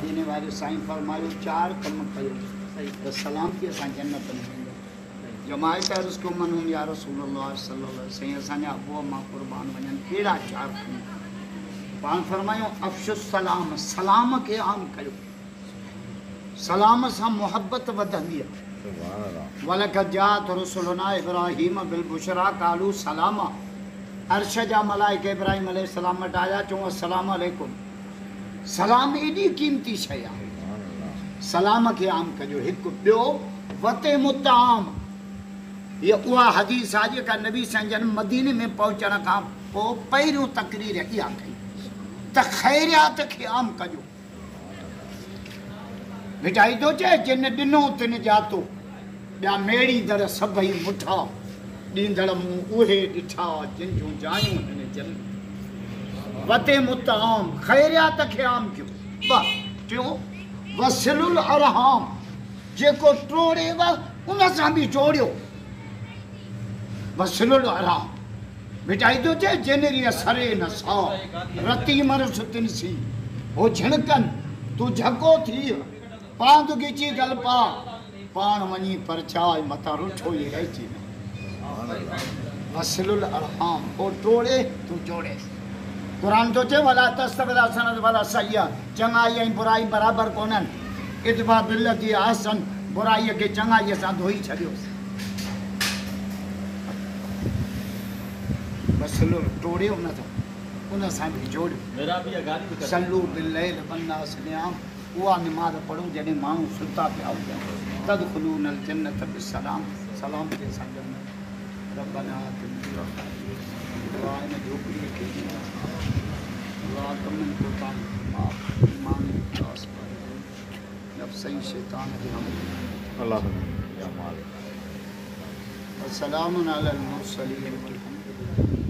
देने वाले साईं फरमायो 4 कम कयो तो सलाम की असां जन्नत में वेंदो। जमायत अर्ज़ को मनहुम या रसूलुल्लाह सल्लल्लाहु अलैहि वसल्लम असांजा अबू मां कुर्बान वञनि कहिड़ा 4 कम पाण फरमायो अफ़शुस सलाम सलाम के आम कयो सलाम सां मोहब्बत वधंदी आहे। वलक़द जाअत रुसुलुना इब्राहीम बिल बुशरा कालू सलामा अर्श जा मलाइका इब्राहिम अलैहिस्सलाम वटि आया चऊं अस्सलाम अलैकुम। सलाम एॾी क़ीमती शइ आहे सलाम खे आम कजो। हिकु ॿियो वते मुताम ये उहा हदीस आहे जेका नबी साईं जन मदीने में पहुचण खां पोइ पहिरियों तकरीर इहा कई त ख़ैरियात खे आम कजो। मिठाई थो चए जिन ॾिनो तिन जातो ॿिया मेड़ी दर सभई मुठा ॾींदड़ मूं उहे ॾिठा जिन जूं जायूं हिन जन वते मुताम ख़ैरियात खे आम कयो। बस टियों वसिलुल अरहाम जेको टोड़ेव उन सां बि जोड़ियो। वसिलुल अरहाम मिठाई थो चए जिनरी सरे न सा रती मर सुतिनसी हो झिणकनि तूं झको थी पांद गिची गल पा पाण वञी परचाए मथां रुठो ई रहिजी वसिलुल अरहाम हो टोड़े तूं जोड़े। क़ुरान तो चए वला तस्तविल हसनत वला सय्या चङाई ऐं बुराई बराबरि कोन्हनि इदफा बिल्लती अहसन बुराईअ खे चङाईअ सां धोई छॾियोसि। वसिलुल टोड़े उन सां बि जोड़ियो। सल्लू बिल्लैल वन्नास नियाम उहा निमाज़ पढ़ूं जॾहिं माण्हू सुता पिया हुजनि तदखुलूनल जन्नत बिस्सलाम सलाम के सां जन्नत रब्बना आतिना दुआ इन झोपड़ीअ खे दुआ कमनि को तान माफ़ ईमान इख़लास नफ़्सई शैतान खे हम अल्लाह या मालिक। अस्सलामु अलल मुरसलीन वल्हम्दुलिल्लाह।